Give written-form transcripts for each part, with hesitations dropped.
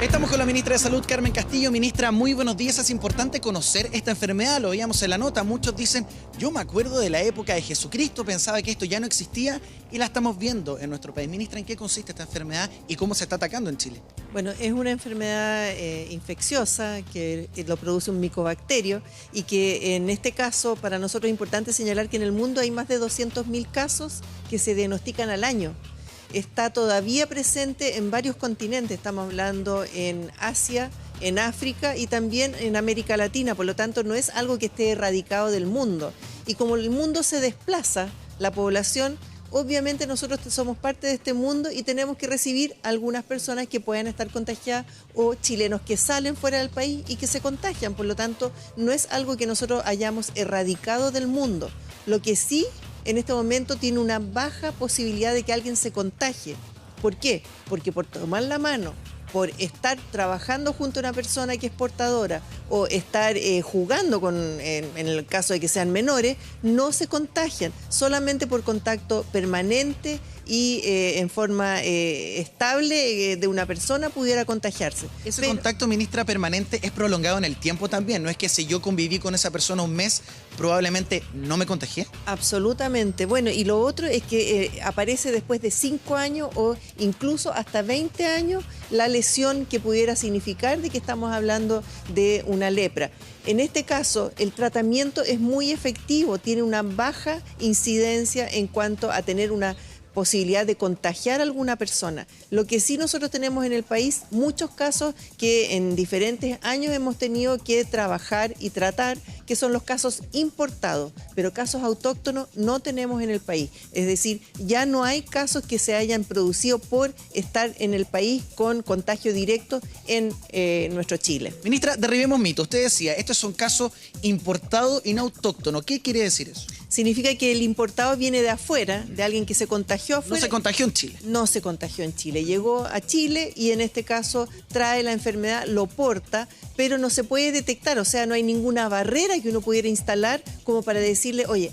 Estamos con la ministra de Salud, Carmen Castillo. Ministra, muy buenos días. Es importante conocer esta enfermedad, lo veíamos en la nota. Muchos dicen, yo me acuerdo de la época de Jesucristo, pensaba que esto ya no existía y la estamos viendo en nuestro país. Ministra, ¿en qué consiste esta enfermedad y cómo se está atacando en Chile? Bueno, es una enfermedad infecciosa que lo produce un micobacterio y que en este caso para nosotros es importante señalar que en el mundo hay más de 200.000 casos que se diagnostican al año. Está todavía presente en varios continentes, estamos hablando en Asia, en África y también en América Latina, por lo tanto no es algo que esté erradicado del mundo. Y como el mundo se desplaza, la población, obviamente nosotros somos parte de este mundo y tenemos que recibir a algunas personas que puedan estar contagiadas o chilenos que salen fuera del país y que se contagian, por lo tanto no es algo que nosotros hayamos erradicado del mundo. Lo que sí en este momento tiene una baja posibilidad de que alguien se contagie. ¿Por qué? Porque por tomar la mano, por estar trabajando junto a una persona que es portadora o estar jugando en el caso de que sean menores, no se contagian, solamente por contacto permanente y en forma estable de una persona pudiera contagiarse. Ese contacto, ministra, permanente es prolongado en el tiempo también. ¿No es que si yo conviví con esa persona un mes, probablemente no me contagié? Absolutamente. Bueno, y lo otro es que aparece después de 5 años o incluso hasta 20 años la lesión que pudiera significar de que estamos hablando de una lepra. En este caso, el tratamiento es muy efectivo, tiene una baja incidencia en cuanto a tener una posibilidad de contagiar a alguna persona. Lo que sí nosotros tenemos en el país, muchos casos que en diferentes años hemos tenido que trabajar y tratar, que son los casos importados, pero casos autóctonos no tenemos en el país. Es decir, ya no hay casos que se hayan producido por estar en el país con contagio directo en nuestro Chile. Ministra, derribemos mitos. Usted decía, estos son casos importados y no autóctonos. ¿Qué quiere decir eso? Significa que el importado viene de afuera, de alguien que se contagió afuera. No se contagió en Chile. No se contagió en Chile. Llegó a Chile y en este caso trae la enfermedad, lo porta, pero no se puede detectar. O sea, no hay ninguna barrera que uno pudiera instalar como para decirle, oye,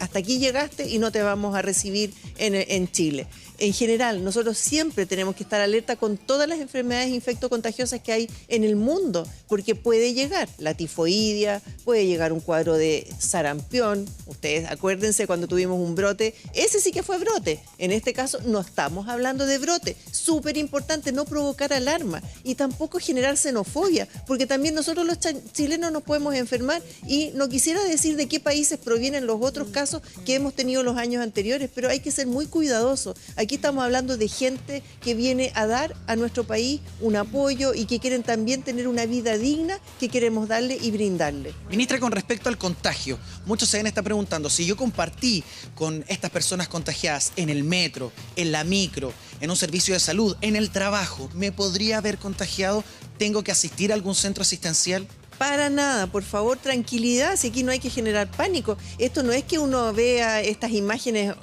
hasta aquí llegaste y no te vamos a recibir en Chile. En general, nosotros siempre tenemos que estar alerta con todas las enfermedades infectocontagiosas que hay en el mundo, porque puede llegar la tifoidea, puede llegar un cuadro de sarampión. Ustedes acuérdense cuando tuvimos un brote, ese sí que fue brote. En este caso no estamos hablando de brote. Súper importante no provocar alarma y tampoco generar xenofobia, porque también nosotros los chilenos nos podemos enfermar y no quisiera decir de qué países provienen los otros casos que hemos tenido los años anteriores, pero hay que ser muy cuidadosos. Aquí estamos hablando de gente que viene a dar a nuestro país un apoyo y que quieren también tener una vida digna que queremos darle y brindarle. Ministra, con respecto al contagio, muchos se está preguntando, si yo compartí con estas personas contagiadas en el metro, en la micro, en un servicio de salud, en el trabajo, ¿me podría haber contagiado? ¿Tengo que asistir a algún centro asistencial? Para nada, por favor, tranquilidad, si aquí no hay que generar pánico. Esto no es que uno vea estas imágenes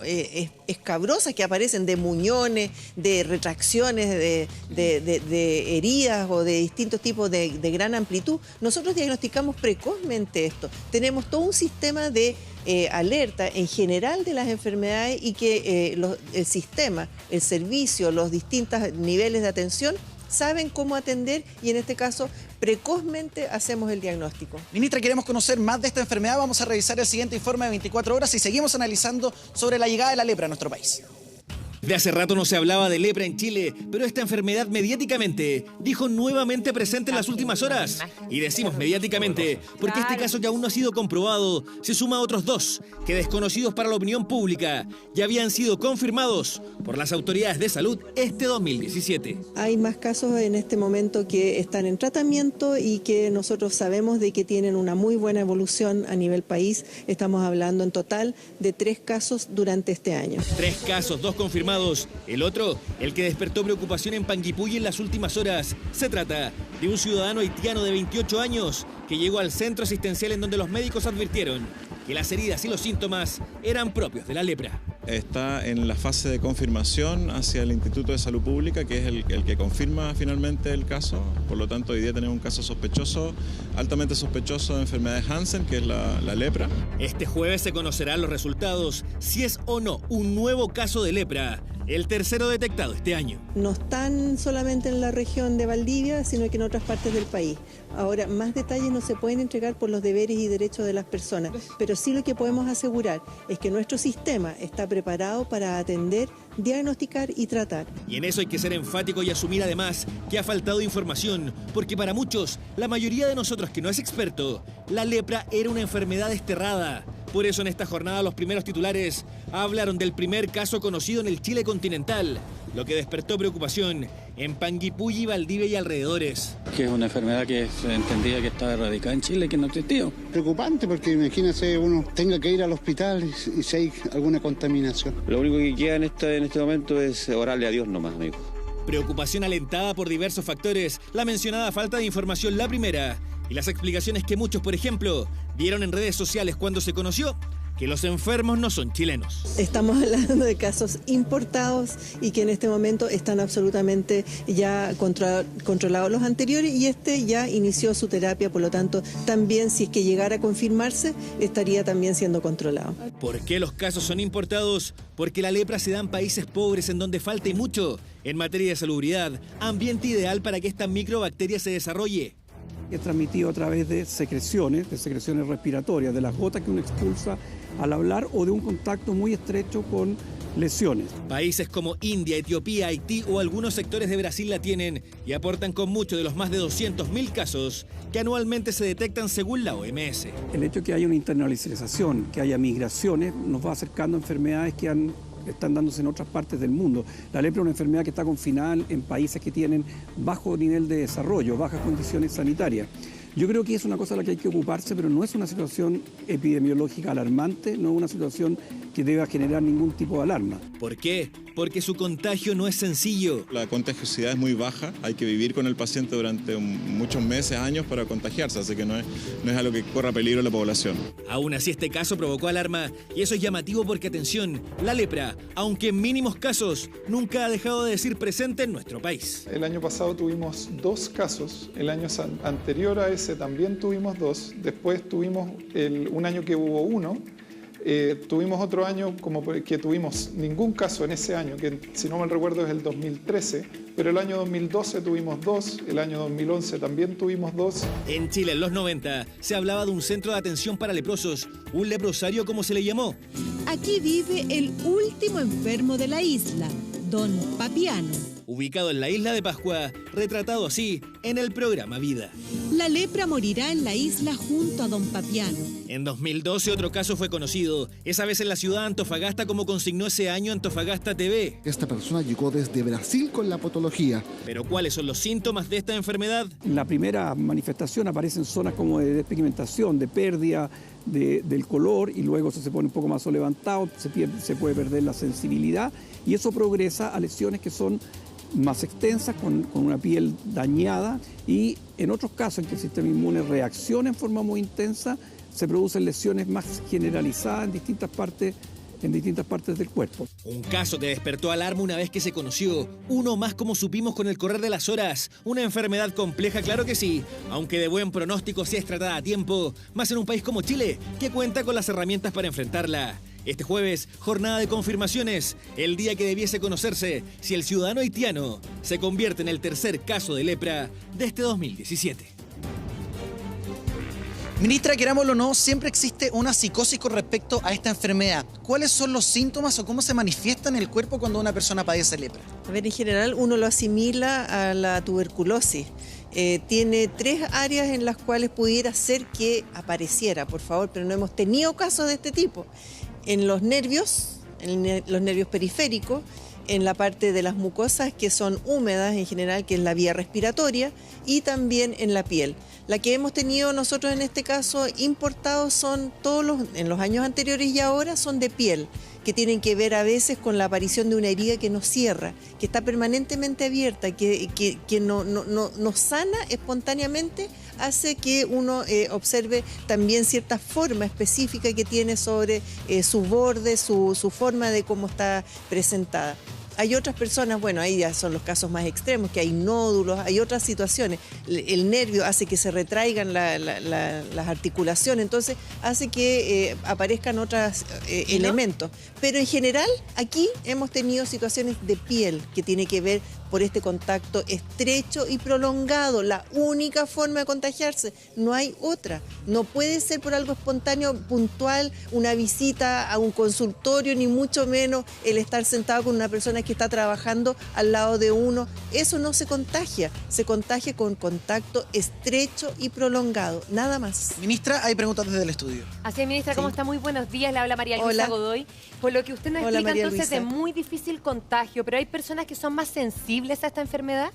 escabrosas que aparecen de muñones, de retracciones, de heridas o de distintos tipos de gran amplitud. Nosotros diagnosticamos precozmente esto. Tenemos todo un sistema de alerta en general de las enfermedades y que el sistema, el servicio, los distintos niveles de atención saben cómo atender y en este caso precozmente hacemos el diagnóstico. Ministra, queremos conocer más de esta enfermedad. Vamos a revisar el siguiente informe de 24 horas y seguimos analizando sobre la llegada de la lepra a nuestro país. De hace rato no se hablaba de lepra en Chile, pero esta enfermedad mediáticamente dijo nuevamente presente en las últimas horas. Y decimos mediáticamente porque este caso que aún no ha sido comprobado se suma a otros 2 que, desconocidos para la opinión pública, ya habían sido confirmados por las autoridades de salud este 2017. Hay más casos en este momento que están en tratamiento y que nosotros sabemos de que tienen una muy buena evolución a nivel país. Estamos hablando en total de 3 casos durante este año. 3 casos, 2 confirmados. El otro, el que despertó preocupación en Panguipulli en las últimas horas. Se trata de un ciudadano haitiano de 28 años que llegó al centro asistencial en donde los médicos advirtieron que las heridas y los síntomas eran propios de la lepra. Está en la fase de confirmación hacia el Instituto de Salud Pública, que es el que confirma finalmente el caso. Por lo tanto, hoy día tenemos un caso sospechoso, altamente sospechoso de enfermedad de Hansen, que es la lepra. Este jueves se conocerán los resultados, si es o no un nuevo caso de lepra. el tercero detectado este año. No están solamente en la región de Valdivia, sino que en otras partes del país. Ahora, más detalles no se pueden entregar por los deberes y derechos de las personas, pero sí lo que podemos asegurar es que nuestro sistema está preparado para atender, diagnosticar y tratar. Y en eso hay que ser enfático y asumir además que ha faltado información, porque para muchos, la mayoría de nosotros que no es experto, la lepra era una enfermedad desterrada. Por eso en esta jornada los primeros titulares hablaron del primer caso conocido en el Chile continental, lo que despertó preocupación en Panguipulli, Valdivia y alrededores. Que es una enfermedad que se entendía que estaba erradicada en Chile, que no existía. Preocupante porque imagínese uno tenga que ir al hospital y si hay alguna contaminación. Lo único que queda en este momento es orarle a Dios nomás, amigo. Preocupación alentada por diversos factores, la mencionada falta de información la primera, y las explicaciones que muchos, por ejemplo, dieron en redes sociales cuando se conoció que los enfermos no son chilenos. Estamos hablando de casos importados y que en este momento están absolutamente ya controlados los anteriores y este ya inició su terapia, por lo tanto también si es que llegara a confirmarse estaría también siendo controlado. ¿Por qué los casos son importados? Porque la lepra se da en países pobres en donde falta y mucho en materia de salubridad, ambiente ideal para que esta microbacteria se desarrolle. Es transmitido a través de secreciones respiratorias, de las gotas que uno expulsa al hablar o de un contacto muy estrecho con lesiones. Países como India, Etiopía, Haití o algunos sectores de Brasil la tienen y aportan con mucho de los más de 200.000 casos que anualmente se detectan según la OMS. El hecho de que haya una internalización, que haya migraciones, nos va acercando a enfermedades que están dándose en otras partes del mundo. La lepra es una enfermedad que está confinada en países que tienen bajo nivel de desarrollo, bajas condiciones sanitarias. Yo creo que es una cosa de la que hay que ocuparse, pero no es una situación epidemiológica alarmante, no es una situación que deba generar ningún tipo de alarma. ¿Por qué? Porque su contagio no es sencillo. La contagiosidad es muy baja, hay que vivir con el paciente durante muchos meses, años para contagiarse, así que no es algo que corra peligro a la población. Aún así este caso provocó alarma y eso es llamativo porque, atención, la lepra, aunque en mínimos casos, nunca ha dejado de decir presente en nuestro país. El año pasado tuvimos 2 casos, el año anterior a ese también tuvimos 2, después tuvimos un año que hubo 1, tuvimos otro año como que tuvimos ningún caso en ese año, que si no mal recuerdo es el 2013, pero el año 2012 tuvimos 2, el año 2011 también tuvimos 2. En Chile, en los 90, se hablaba de un centro de atención para leprosos, un leprosario como se le llamó. Aquí vive el último enfermo de la isla, Don Papiano. Ubicado en la isla de Pascua, retratado así en el programa Vida. La lepra morirá en la isla junto a Don Papiano. En 2012 otro caso fue conocido, esa vez en la ciudad de Antofagasta, como consignó ese año Antofagasta TV. Esta persona llegó desde Brasil con la patología. ¿Pero cuáles son los síntomas de esta enfermedad? La primera manifestación aparece en zonas como de despigmentación, de pérdida del color y luego eso se pone un poco más levantado, se puede perder la sensibilidad y eso progresa a lesiones que son más extensas, con una piel dañada y en otros casos en que el sistema inmune reacciona en forma muy intensa, se producen lesiones más generalizadas en distintas partes del cuerpo. Un caso que despertó alarma una vez que se conoció, uno más como supimos con el correr de las horas, una enfermedad compleja, claro que sí, aunque de buen pronóstico si es tratada a tiempo, más en un país como Chile, que cuenta con las herramientas para enfrentarla. Este jueves, jornada de confirmaciones, el día que debiese conocerse si el ciudadano haitiano se convierte en el tercer caso de lepra de este 2017. Ministra, querámoslo o no, siempre existe una psicosis con respecto a esta enfermedad. ¿Cuáles son los síntomas o cómo se manifiesta en el cuerpo cuando una persona padece lepra? A ver, en general uno lo asimila a la tuberculosis. Tiene 3 áreas en las cuales pudiera ser que apareciera, por favor, pero no hemos tenido casos de este tipo. En los nervios periféricos, en la parte de las mucosas que son húmedas en general, que es la vía respiratoria, y también en la piel. La que hemos tenido nosotros en este caso importados son en los años anteriores y ahora son de piel, que tienen que ver a veces con la aparición de una herida que no cierra, que está permanentemente abierta, que no sana espontáneamente, hace que uno observe también cierta forma específica que tiene sobre su borde, su forma de cómo está presentada. Hay otras personas, bueno, ahí ya son los casos más extremos, que hay nódulos, hay otras situaciones. El nervio hace que se retraigan las articulaciones, entonces hace que aparezcan otros elementos. Pero en general, aquí hemos tenido situaciones de piel que tiene que ver por este contacto estrecho y prolongado. La única forma de contagiarse, no hay otra. No puede ser por algo espontáneo, puntual, una visita a un consultorio, ni mucho menos el estar sentado con una persona que está trabajando al lado de uno. Eso no se contagia con contacto estrecho y prolongado, nada más. Ministra, hay preguntas desde el estudio. Así es, ministra, ¿cómo está? Muy buenos días, le habla María Luisa Godoy. Por lo que usted nos explica, entonces, de muy difícil contagio, pero hay personas que son más sensibles a esta enfermedad.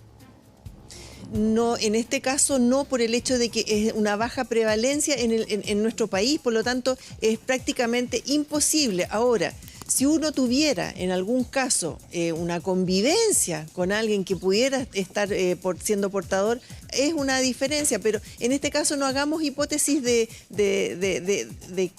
No, en este caso no, por el hecho de que es una baja prevalencia en nuestro país, por lo tanto es prácticamente imposible. Ahora, si uno tuviera en algún caso una convivencia con alguien que pudiera estar siendo portador, es una diferencia, pero en este caso no hagamos hipótesis de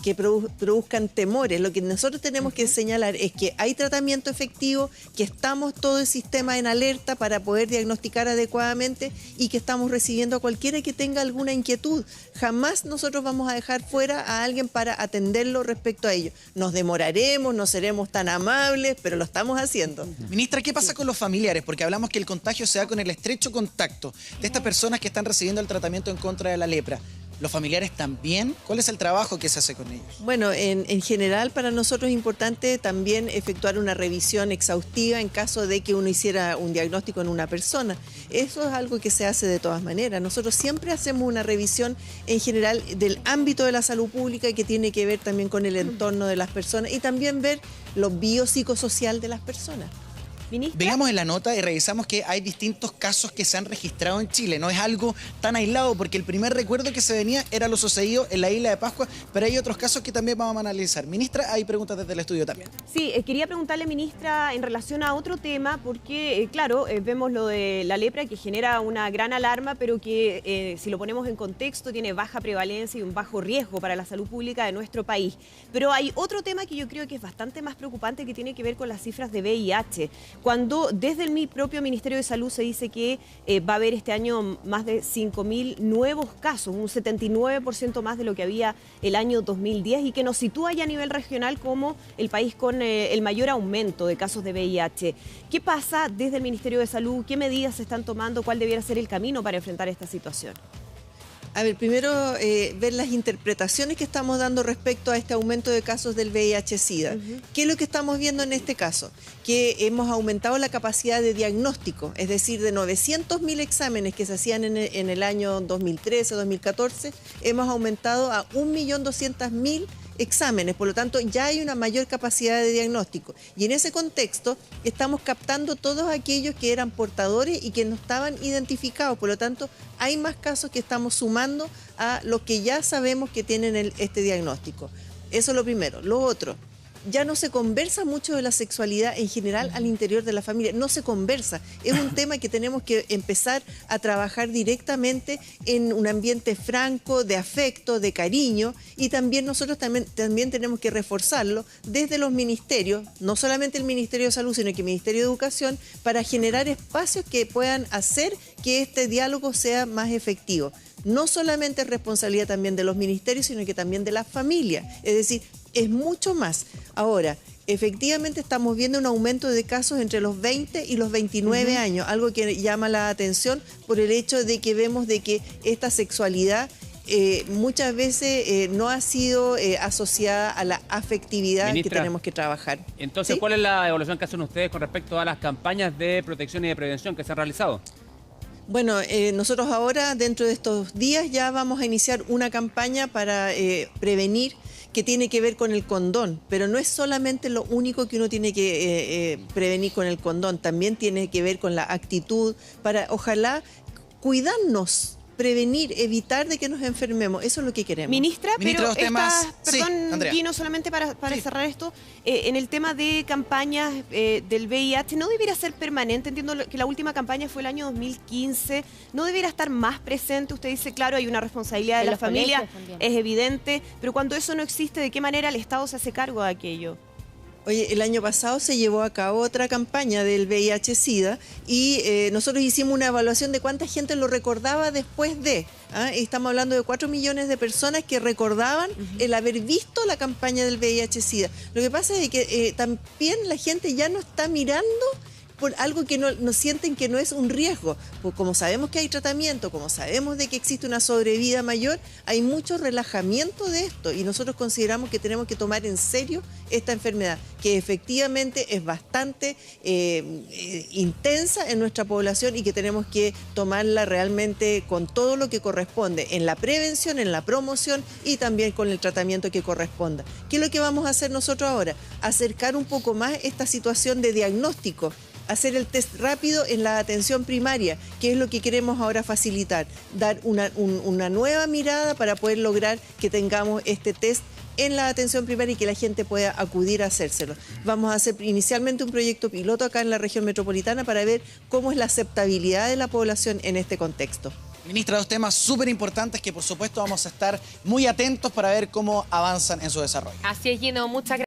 que produzcan temores. Lo que nosotros tenemos que señalar es que hay tratamiento efectivo, que estamos todo el sistema en alerta para poder diagnosticar adecuadamente y que estamos recibiendo a cualquiera que tenga alguna inquietud. Jamás nosotros vamos a dejar fuera a alguien para atenderlo respecto a ello. Nos demoraremos, no seremos tan amables, pero lo estamos haciendo. Ministra, ¿qué pasa con los familiares? Porque hablamos que el contagio se da con el estrecho contacto de estas personas que están recibiendo el tratamiento en contra de la lepra. ¿Los familiares también? ¿Cuál es el trabajo que se hace con ellos? Bueno, en general para nosotros es importante también efectuar una revisión exhaustiva en caso de que uno hiciera un diagnóstico en una persona. Eso es algo que se hace de todas maneras. Nosotros siempre hacemos una revisión en general del ámbito de la salud pública que tiene que ver también con el entorno de las personas y también ver lo biopsicosocial de las personas. ¿Ministra? Veamos en la nota y revisamos que hay distintos casos que se han registrado en Chile. No es algo tan aislado porque el primer recuerdo que se venía era lo sucedido en la isla de Pascua, pero hay otros casos que también vamos a analizar. Ministra, hay preguntas desde el estudio también. Sí, quería preguntarle, ministra, en relación a otro tema, porque, claro, vemos lo de la lepra que genera una gran alarma, pero que si lo ponemos en contexto tiene baja prevalencia y un bajo riesgo para la salud pública de nuestro país. Pero hay otro tema que yo creo que es bastante más preocupante que tiene que ver con las cifras de VIH. Cuando desde el propio Ministerio de Salud se dice que va a haber este año más de 5.000 nuevos casos, un 79% más de lo que había el año 2010 y que nos sitúa ya a nivel regional como el país con el mayor aumento de casos de VIH. ¿Qué pasa desde el Ministerio de Salud? ¿Qué medidas se están tomando? ¿Cuál debiera ser el camino para enfrentar esta situación? A ver, primero ver las interpretaciones que estamos dando respecto a este aumento de casos del VIH-Sida. ¿Qué es lo que estamos viendo en este caso? Que hemos aumentado la capacidad de diagnóstico, es decir, de 900.000 exámenes que se hacían en el año 2013, 2014, hemos aumentado a 1.200.000 exámenes, por lo tanto ya hay una mayor capacidad de diagnóstico y en ese contexto estamos captando todos aquellos que eran portadores y que no estaban identificados, por lo tanto hay más casos que estamos sumando a los que ya sabemos que tienen este diagnóstico. Eso es lo primero. Lo otro, ya no se conversa mucho de la sexualidad en general al interior de la familia, no se conversa. Es un tema que tenemos que empezar a trabajar directamente en un ambiente franco, de afecto, de cariño, y también nosotros también tenemos que reforzarlo desde los ministerios, no solamente el Ministerio de Salud, sino que el Ministerio de Educación, para generar espacios que puedan hacer que este diálogo sea más efectivo. No solamente es responsabilidad también de los ministerios, sino que también de las familias. Es decir, es mucho más. Ahora, efectivamente estamos viendo un aumento de casos entre los 20 y los 29 años, algo que llama la atención por el hecho de que vemos de que esta sexualidad muchas veces no ha sido asociada a la afectividad, ministra, que tenemos que trabajar. Entonces, ¿sí? ¿Cuál es la evaluación que hacen ustedes con respecto a las campañas de protección y de prevención que se han realizado? Bueno, nosotros ahora, dentro de estos días, ya vamos a iniciar una campaña para prevenir, que tiene que ver con el condón, pero no es solamente lo único que uno tiene que prevenir con el condón, también tiene que ver con la actitud, para ojalá cuidarnos, prevenir, evitar de que nos enfermemos. Eso es lo que queremos. Ministra, pero perdón, sí, Gino, solamente para cerrar esto, en el tema de campañas del VIH, ¿no debiera ser permanente? Entiendo que la última campaña fue el año 2015. ¿No debiera estar más presente? Usted dice, claro, hay una responsabilidad de la familia, es evidente, pero cuando eso no existe, ¿de qué manera el Estado se hace cargo de aquello? Oye, el año pasado se llevó a cabo otra campaña del VIH-Sida y nosotros hicimos una evaluación de cuánta gente lo recordaba después de. Estamos hablando de 4 millones de personas que recordaban el haber visto la campaña del VIH-Sida. Lo que pasa es que también la gente ya no está mirando por algo que no sienten que no es un riesgo. Pues como sabemos que hay tratamiento, como sabemos de que existe una sobrevida mayor, hay mucho relajamiento de esto y nosotros consideramos que tenemos que tomar en serio esta enfermedad, que efectivamente es bastante intensa en nuestra población y que tenemos que tomarla realmente con todo lo que corresponde, en la prevención, en la promoción y también con el tratamiento que corresponda. ¿Qué es lo que vamos a hacer nosotros ahora? Acercar un poco más esta situación de diagnóstico, hacer el test rápido en la atención primaria, que es lo que queremos ahora facilitar, dar una nueva mirada para poder lograr que tengamos este test en la atención primaria y que la gente pueda acudir a hacérselo. Vamos a hacer inicialmente un proyecto piloto acá en la región metropolitana para ver cómo es la aceptabilidad de la población en este contexto. Ministra, dos temas súper importantes que por supuesto vamos a estar muy atentos para ver cómo avanzan en su desarrollo. Así es, Gino, muchas gracias.